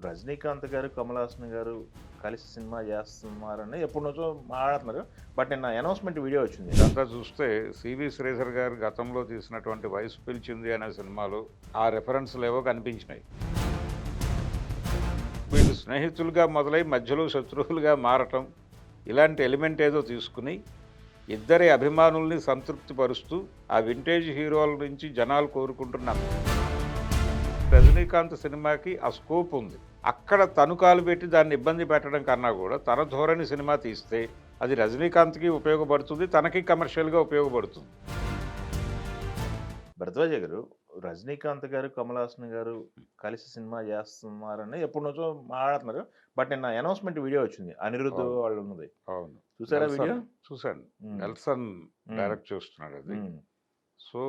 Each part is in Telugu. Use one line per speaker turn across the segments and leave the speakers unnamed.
రజనీకాంత్ గారు, కమల్ హాసన్ గారు కలిసి సినిమా చేస్తున్నారని ఎప్పటినుంచో మాట్లాడుతున్నారు. బట్ నిన్న అనౌన్స్‌మెంట్ వీడియో వచ్చింది.
ఇదంతా చూస్తే 'సివి శ్రీధర్' గారు గతంలో తీసినటువంటి 'వయసు పిలిచింది' అనే సినిమాలో ఆ రిఫరెన్స్‌లేవో కనిపించినాయి. వీళ్ళు స్నేహితులుగా మొదలై మధ్యలో శత్రువులుగా మారటం, ఇలాంటి ఎలిమెంట్ ఏదో తీసుకుని ఇద్దరి అభిమానుల్ని సంతృప్తి పరుస్తూ ఆ వింటేజ్ హీరోల నుంచి జనాలు కోరుకుంటున్నారు. రజనీకాంత్ సినిమాకి ఆ స్కోప్ ఉంది. అక్కడ తను కాలు పెట్టి దాన్ని ఇబ్బంది పెట్టడం కన్నా కూడా తన ధోరణి సినిమా తీస్తే అది రజనీకాంత్కి ఉపయోగపడుతుంది, తనకి కమర్షియల్గా ఉపయోగపడుతుంది.
భరద్వాజ గారు, రజనీకాంత్ గారు, కమల్ హాసన్ గారు కలిసి సినిమా చేస్తున్నారని ఎప్పటినుంచో మాట్లాడుతున్నారు. బట్ నిన్న అనౌన్స్‌మెంట్ వీడియో వచ్చింది. అనిరుద్
అవును,
వాళ్ళు ఉన్నది.
అవును.
చూసారా వీడియో?
చూశాను.
హ్మ్.
నెల్సన్
హ్మ్.
డైరెక్ట్ చేస్తున్నాడు అది.
హ్మ్.
సో,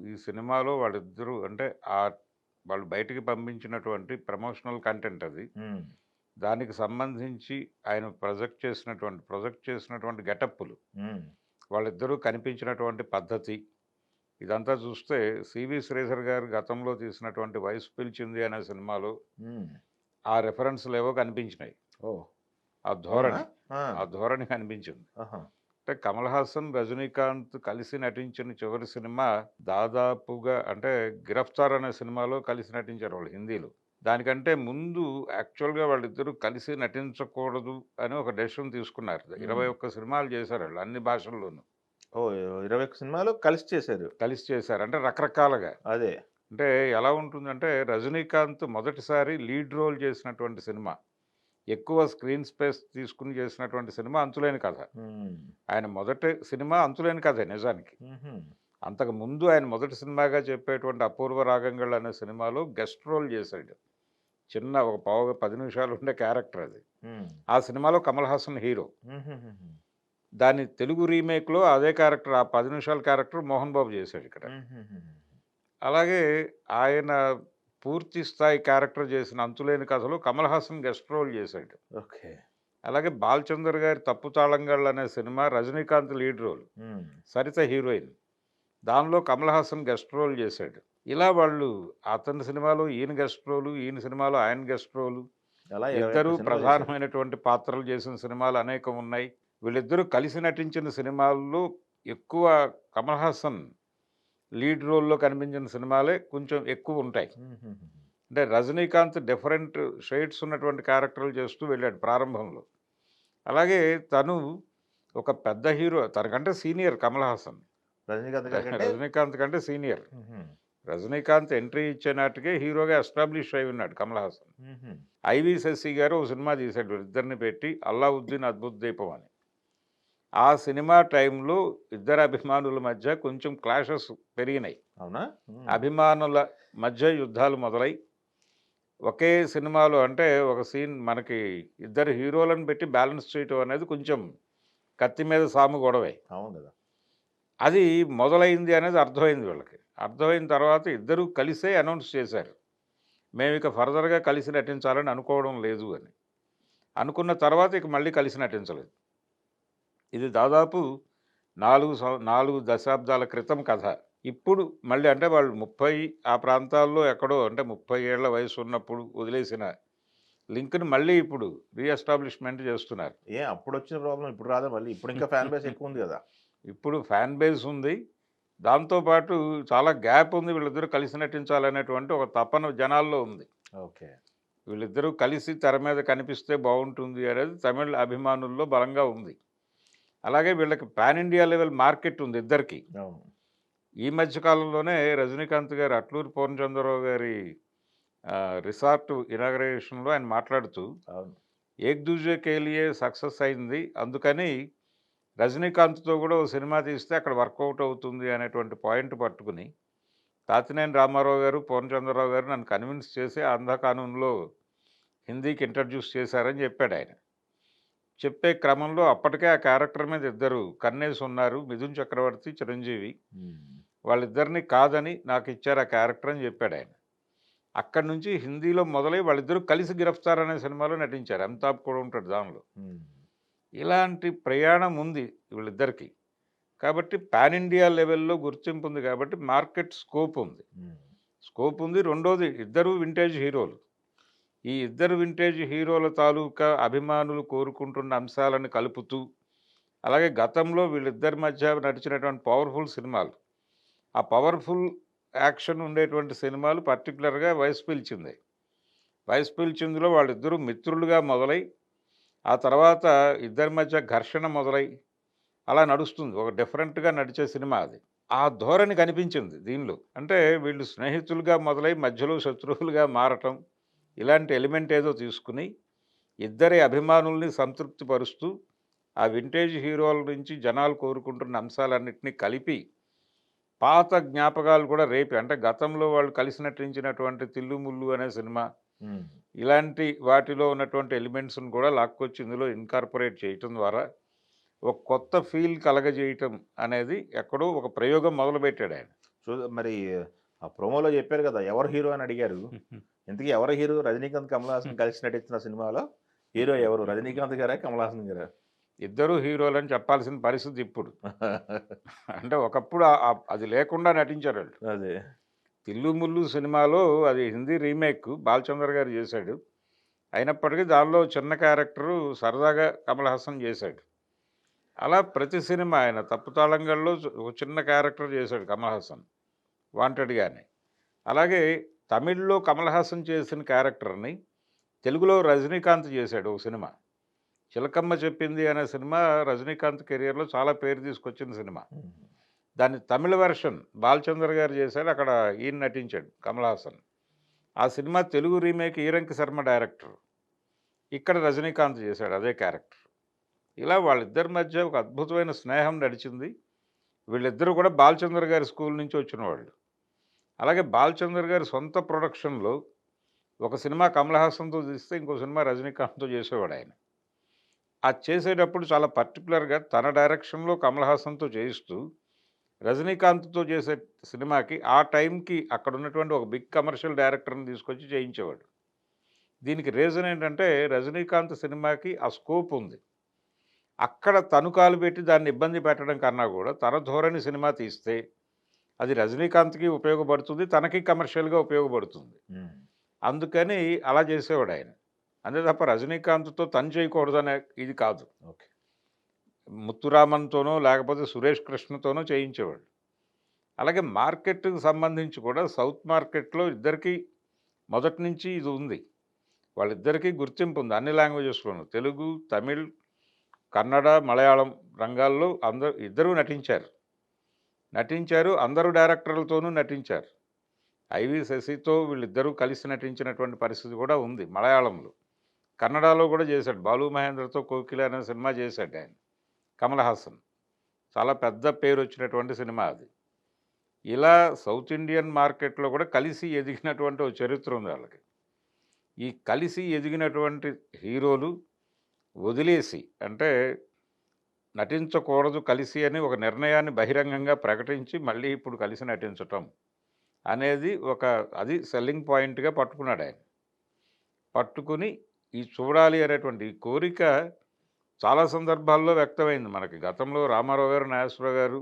ఈ సినిమాలో వాళ్ళిద్దరూ అంటే వాళ్ళు బయటికి పంపించినటువంటి ప్రమోషనల్ కంటెంట్ అది.
హ్మ్.
దానికి సంబంధించి ఆయన ప్రొజెక్ట్ చేసినటువంటి గెటప్పులు,
హ్మ్.
వాళ్ళిద్దరూ కనిపించినటువంటి పద్ధతి, ఇదంతా చూస్తే 'సివి శ్రీధర్' గారు గతంలో తీసినటువంటి 'వయసు పిలిచింది' అనే సినిమాలో
హ్మ్.
ఆ రిఫరెన్స్‌లేవో కనిపించినాయి.
ఓహ్!
ఆ
అవునా?
ధోరణి,
ఆ!
ఆ ధోరణి కనిపించింది.
ఆహా!
అంటే కమల్ హాసన్, రజనీకాంత్ కలిసి నటించిన చివరి సినిమా దాదాపుగా అంటే 'గిరఫ్తార్' అనే సినిమాలో కలిసి నటించారు వాళ్ళు హిందీలో. దానికంటే ముందు యాక్చువల్‌గా వాళ్ళిద్దరూ కలిసి నటించకూడదు అని ఒక డెసిషన్ తీసుకున్నారు.
హ్మ్.
21 సినిమాలు చేశారాళ్ళు అన్ని భాషల్లోనూ.
ఓహ్! 21 సినిమాలు కలిసి చేశారు.
కలిసి చేశారు. అంటే రకరకాలుగా.
అదే.
అంటే ఎలా ఉంటుందంటే రజనీకాంత్ మొదటిసారి లీడ్ రోల్ చేసినటువంటి సినిమా. ఎక్కువ స్క్రీన్ స్పేస్ తీసుకొని చేసినటువంటి సినిమా 'అంతులేని కథ.'
హ్మ్.
ఆయన మొదటి సినిమా 'అంతులేని కథే' నిజానికి.
హుహు.
అంతకుముందు ఆయన మొదటి సినిమాగా చెప్పేటువంటి 'అపూర్వ రాగంగళ్' అనే సినిమాలో గెస్ట్ రోల్ చేశాడు. చిన్న ఒక పావుగా 10 నిమిషాలు ఉండే క్యారెక్టర్ అది.
హ్మ్.
ఆ సినిమాలో కమల్ హాసన్ హీరో.
హుహుహుహు.
దాని తెలుగు రీమేక్‌లో అదే క్యారెక్టర్, ఆ 10 నిమిషాల క్యారెక్టర్ మోహన్ బాబు చేశాడు ఇక్కడ.
హుహుహుహు.
అలాగే ఆయన పూర్తి స్థాయి క్యారెక్టర్ చేసిన 'అంతులేని కథలో' కమల్ హాసన్ గెస్ట్ రోల్ చేశాడు.
ఓకే.
అలాగే 'బాలచందర్' గారి 'తప్పు తాళంగాళ్ళు' అనే cinema Rajinikanth lead role.
Hmm.
Sarita heroine. దానిలో కమల్ హాసన్ గెస్ట్ రోల్ చేశాడు. ఇలా వాళ్ళు అతని సినిమాలో ఈయన గెస్ట్ రోలు, ఈయన సినిమాలో ఆయన గెస్ట్ రోలు.
అలా
ఇద్దరూ
21 సినిమాలు చేశారు.
ప్రధానమైనటువంటి పాత్రలు చేసిన సినిమాలు అనేకం ఉన్నాయి. వీళ్ళిద్దరూ కలిసి నటించిన సినిమాల్లో ఎక్కువ కమల్ హాసన్ లీడ్ రోల్‌లో కనిపించిన సినిమాలే కొంచెం ఎక్కువుంటాయి.
హుహుహు.
అంటే రజనీకాంత్ డిఫరెంట్ షేడ్స్ ఉన్నటువంటి క్యారెక్టర్‌లు చేస్తూ వెళ్ళాడు ప్రారంభంలో. అలాగే తను ఒక పెద్ద హీరో, తనకంటే సీనియర్ కమల్ హాసన్.
రజనీకాంత్ గారి కంటే
రజనీకాంత్ కంటే సీనియర్.
హుహు.
రజనీకాంత్ ఎంట్రీ ఇచ్చే నాటికే హీరోగా ఎస్టాబ్లిష్ అయి ఉన్నాడు కమల్ హాసన్.
హుహు.
'ఐవి శశి' గారు ఒక సినిమా తీశాడు వీళ్ళిద్దరిని పెట్టి 'అల్లావుద్దీన్ అద్భుత దీపం' అని. ఆ సినిమా టైంలో ఇద్దరు అభిమానుల మధ్య కొంచెం క్లాషెస్ పెరిగినాయి.
అవునా? హ్మ్.
అభిమానుల మధ్య యుద్ధాలు మొదలై ఒకే సినిమాలో అంటే ఒక సీన్ మనకి ఇద్దరు హీరోలను పెట్టి బ్యాలెన్స్ చేయటం అనేది కొంచెం కత్తి మీద సాము గొడవే.
అవును గదా!
అది మొదలైంది అనేది అర్థమైంది వీళ్ళకి. అర్థమైన తర్వాత ఇద్దరూ కలిసే అనౌన్స్ చేశారు. మేమిక ఫర్దర్‌గా కలిసి నటించాలని అనుకోవడం లేదు అని. అనుకున్న తర్వాత ఇక మళ్ళీ కలిసి నటించలేదు. ఇది దాదాపు 4 దశాబ్దాల క్రితం కథ. ఇప్పుడు మళ్ళీ అంటే వాళ్ళు 30 ఆ ప్రాంతాల్లో ఎక్కడో అంటే 30 ఏళ్ల వయసు ఉన్నప్పుడు వదిలేసిన లింక్‌ని మళ్ళీ ఇప్పుడు ఎస్టాబ్లిష్‌మెంట్ చేస్తున్నారు.
అప్పుడొచ్చిన ప్రాబ్లమ్ ఇప్పుడు రాదా మళ్ళీ? ఇప్పుడు ఇంకా ఫ్యాన్ బేస్ ఎక్కువుంది గదా!
ఇప్పుడు ఫ్యాన్ బేస్ ఉంది. దాంతో పాటు చాలా గ్యాప్ ఉంది. వీళ్ళిద్దరూ కలిసి నటించాలనేటువంటి ఒక తపన జనాల్లో ఉంది.
ఓకే.
వీళ్ళిద్దరూ కలిసి తెర మీద కనిపిస్తే బావుంటుంది అనేది తమిళ్ అభిమానుల్లో బలంగా ఉంది. అలాగే వీళ్ళకి పాన్ ఇండియా లెవెల్ మార్కెట్ ఉంది ఇద్దరికీ.
అవును.
ఈ మధ్య కాలంలోనే రజనీకాంత్ గారు అట్లూరి పూర్ణచంద్రరావు గారి రిసార్ట్ ఇనాగరేషన్‌లో ఆయన మాట్లాడుతూ
అవును.
'ఏక్ దూజే కే లియే' సక్సెస్ అయింది. అందుకని రజనీకాంత్‌తో కూడా ఓ సినిమా తీస్తే అక్కడ వర్కౌట్ అవుతుంది అనేటువంటి పాయింట్ పట్టుకుని తాతినేని రామారావు గారు, పూర్ణచంద్రరావు గారు నన్ను కన్విన్స్ చేసి 'ఆంధా కానూన్‌లో' హిందీకి ఇంట్రడ్యూస్ చేశారని చెప్పాడాయన. చెప్పే క్రమంలో అప్పటికే ఆ క్యారెక్టర్ మీద ఇద్దరు కన్నేసి ఉన్నారు. 'మిథున్ చక్రవర్తి', 'చిరంజీవి'.
హ్మ్.
వాళ్ళిద్దరిని కాదని నాకిచ్చారు ఆ క్యారెక్టర్ అని చెప్పాడాయన. అక్కడి నుంచి హిందీలో మొదలై వాళ్ళిద్దరూ కలిసి 'గిరఫ్తార్' అనే సినిమాలో నటించారు. అమితాబ్ కూడా ఉంటాడు దానిలో.
హ్మ్.
ఇలాంటి ప్రయాణం ఉంది వీళ్ళిద్దరికీ. కాబట్టి పాన్ ఇండియా లెవెల్‌లో గుర్తింపు ఉంది కాబట్టి మార్కెట్ స్కోప్ ఉంది.
హ్మ్.
స్కోప్ ఉంది. రెండోది ఇద్దరూ వింటేజ్ హీరోలు. ఈ ఇద్దరు వింటేజ్ హీరోల తాలూకా అభిమానులు కోరుకుంటున్న అంశాలను కలుపుతూ, అలాగే గతంలో వీళ్ళిద్దరి మధ్య నడిచినటువంటి పవర్‌ఫుల్ సినిమాలు. ఆ పవర్‌ఫుల్ యాక్షన్ ఉండేటువంటి సినిమాలు పర్టిక్యులర్‌గా 'వయసు పిలిచింది.' 'వయసు పిలిచింది'లో వాళ్ళిద్దరూ మిత్రులుగా మొదలై, ఆ తర్వాత ఇద్దరి మధ్య ఘర్షణ మొదలై, అలా నడుస్తుంది. ఒక డిఫరెంట్‌గా నడిచే సినిమా అది. ఆ ధోరణి కనిపించింది దీనిలో. అంటే వీళ్ళు స్నేహితులుగా మొదలై మధ్యలో శత్రువులుగా మారటం, ఇలాంటి ఎలిమెంట్ ఏదో తీసుకుని, ఇద్దరి అభిమానుల్ని సంతృప్తి పరుస్తూ, ఆ వింటేజ్ హీరోల నుంచి జనాలు కోరుకుంటున్న అంశాలన్నిటిని కలిపి, పాత జ్ఞాపకాలు కూడా రేపి, అంటే గతంలో వాళ్ళు కలిసి నటించినటువంటి 'తిల్లు ముల్లు' అనే సినిమా,
హ్మ్.
ఇలాంటి వాటిలో ఉన్నటువంటి ఎలిమెంట్స్‌ని కూడా లాక్కొచ్చి ఇందులో ఇన్కార్పొరేట్ చేయటం ద్వారా, ఒక కొత్త ఫీల్ కలగజేయటం అనేది ఎక్కడో ఒక ప్రయోగం మొదలుపెట్టాడాయన.
సో, మరి ఆ ప్రోమోలో చెప్పారు కదా! ఎవరు హీరో అని అడిగారు. ఇంతకీ ఎవరు హీరో? రజనీకాంత్, కమల్ హాసన్ కలిసి నటించిన సినిమాలో హీరో ఎవరు? రజనీకాంత్ గారా? కమల్ హాసన్ గారా?
ఇద్దరూ హీరోలని చెప్పాల్సిన పరిస్థితి ఇప్పుడు. అంటే ఒకప్పుడు అది లేకుండా నటించారాళ్ళు.
అదే.
'తిల్లు ముల్లు' సినిమాలో అది హిందీ రీమేక్ బాలచంద్ర గారు చేశాడు. అయినప్పటికీ దానిలో చిన్న క్యారెక్టరు సరదాగా కమల్ హాసన్ చేశాడు. అలా ప్రతి సినిమా ఆయన 'తప్పుతాళంగల్లో' ఒక చిన్న క్యారెక్టర్ చేశాడు కమల్ హాసన్ 'వాంటెడ్‌గానే'. అలాగే తమిళ్‌లో కమల్ హాసన్ చేసిన క్యారెక్టర్‌ని తెలుగులో రజనీకాంత్ చేశాడు ఒక సినిమా. 'చిలకమ్మ చెప్పింది' అనే సినిమా రజనీకాంత్ కెరియర్‌లో చాలా పేరు తీసుకొచ్చిన సినిమా.
హ్మ్.
దాన్ని తమిళ వెర్షన్ బాలచంద్ర గారు చేశారు. అక్కడ ఈయన నటించాడు కమల్ హాసన్. ఆ cinema Telugu remake Eeranki Sharma director. ఇక్కడ రజనీకాంత్ చేశాడు అదే క్యారెక్టర్. ఇలా వాళ్ళిద్దరి మధ్య ఒక అద్భుతమైన స్నేహం నడిచింది. వీళ్ళిద్దరూ కూడా బాలచంద్ర గారి స్కూల్ నుంచి వచ్చినవాళ్ళు. అలాగే బాలచంద్ర గారి సొంత ప్రొడక్షన్‌లో ఒక సినిమా కమల్ హాసన్‌తో తీస్తే ఇంకో సినిమా రజనీకాంత్‌తో చేసేవాడాయన. అది చేసేటప్పుడు చాలా పర్టిక్యులర్‌గా తన డైరెక్షన్‌లో కమల్ హాసన్‌తో చేయిస్తూ, రజనీకాంత్‌తో చేసే సినిమాకి ఆ టైంకి అక్కడున్నటువంటి ఒక బిగ్ కమర్షియల్ డైరెక్టర్‌ని తీసుకొచ్చి చేయించేవాడు. దీనికి రీజన్ ఏంటంటే రజనీకాంత్ సినిమాకి ఆ స్కోప్ ఉంది. అక్కడ తను కాలు పెట్టి దాన్ని ఇబ్బంది పెట్టడం కన్నా కూడా తన ధోరణి సినిమా తీస్తే అది రజనీకాంత్‌కి ఉపయోగపడుతుంది. తనకి కమర్షియల్‌గా ఉపయోగపడుతుంది.
హ్మ్.
అందుకని అలా చేసేవాడాయన. అంతే తప్ప రజనీకాంత్‌తో తను చేయకూడదనే ఇది కాదు.
ఓకే.
ముత్తురామన్‌తోనో లేకపోతే సురేష్ కృష్ణతోనో చేయించేవాడు. అలాగే మార్కెట్‌కి సంబంధించి కూడా సౌత్ మార్కెట్‌లో ఇద్దరికీ మొదటి నుంచి ఇది ఉంది. వాళ్ళిద్దరికీ గుర్తింపు ఉంది అన్ని లాంగ్వేజెస్‌లోనూ. తెలుగు, తమిళ్, కన్నడ, మలయాళం రంగాల్లో ఇద్దరూ నటించారు. అందరూ డైరెక్టర్లతోనూ నటించారు. 'ఐవి శశితో' వీళ్ళిద్దరూ కలిసి నటించినటువంటి పరిస్థితి కూడా ఉంది మలయాళంలో. కన్నడలో కూడా చేశాడు. 'బాలు మహేంద్రతో కోకిల' అనే సినిమా చేశాడాయన. కమల్ హాసన్. చాలా పెద్ద పేరొచ్చినటువంటి సినిమా అది. ఇలా సౌత్ ఇండియన్ మార్కెట్‌లో కూడా కలిసి ఎదిగినటువంటి ఓ చరిత్ర ఉంది వాళ్ళకి. ఈ కలిసి ఎదిగినటువంటి హీరోలు వదిలేసి, అంటే నటించకూడదు కలిసి అని ఒక నిర్ణయాన్ని బహిరంగంగా ప్రకటించి మళ్ళీ ఇప్పుడు కలిసి నటించటం అనేది అది సెల్లింగ్ పాయింట్‌గా పట్టుకున్నాడాయన. పట్టుకుని ఈ చూడాలి అనేటువంటి ఈ కోరిక చాలా సందర్భాల్లో వ్యక్తమైంది మనకి. గతంలో రామారావు గారు, నాగేశ్వరరావు గారు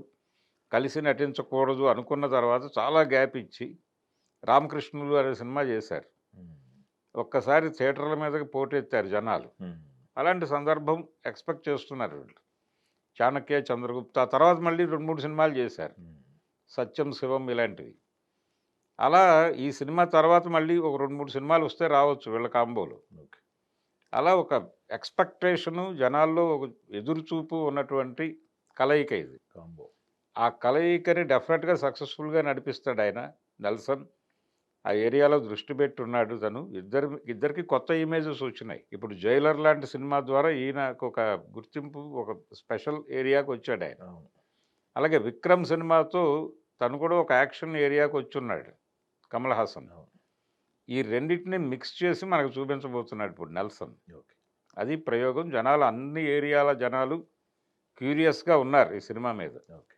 కలిసి నటించకూడదు అనుకున్న తర్వాత చాలా గ్యాప్ ఇచ్చి 'రామకృష్ణులు' అనే సినిమా చేశారు.
హ్మ్.
ఒక్కసారి థియేటర్ల మీదకి పోటెత్తారు జనాలు.
హ్మ్.
అలాంటి సందర్భం ఎక్స్‌పెక్ట్ చేస్తున్నారు వీళ్ళు. 'చాణక్య', 'చంద్రగుప్త' తర్వాత మళ్ళీ 2, 3 సినిమాలు చేశారు.
హ్మ్.
'సత్యం శివం' ఇలాంటివి. అలా ఈ సినిమా తర్వాత మళ్ళీ ఒక 2, 3 సినిమాలు వస్తే రావచ్చు వీళ్ళ కాంబోలో.
ఓకే.
అలా ఒక ఎక్స్‌పెక్టేషను జనాల్లో ఒక ఎదురుచూపు ఉన్నటువంటి కలయిక ఇది.
కాంబో.
ఆ కలయికని డెఫినెట్‌గా సక్సెస్‌ఫుల్‌గా నడిపిస్తాడాయన 'నెల్సన్'. ఆ ఏరియాలో దృష్టి పెట్టున్నాడు తను. ఇద్దరికి కొత్త ఇమేజెస్ వచ్చినాయి. ఇప్పుడు 'జైలర్' లాంటి సినిమా ద్వారా ఈయనకొక గుర్తింపు, ఒక స్పెషల్ ఏరియాకొచ్చాడాయన.
అవును.
అలాగే 'విక్రమ్' సినిమాతో తను కూడా ఒక యాక్షన్ ఏరియాకొచ్చున్నాడు కమల్ హాసన్.
అవును.
ఈ రెండిటిని మిక్స్ చేసి మనకు చూపించబోతున్నాడు ఇప్పుడు 'నెల్సన్'.
ఓకే.
అది ప్రయోగం. అన్ని ఏరియాల జనాలు క్యూరియస్‌గా ఉన్నారు ఈ సినిమా మీద.
ఓకే.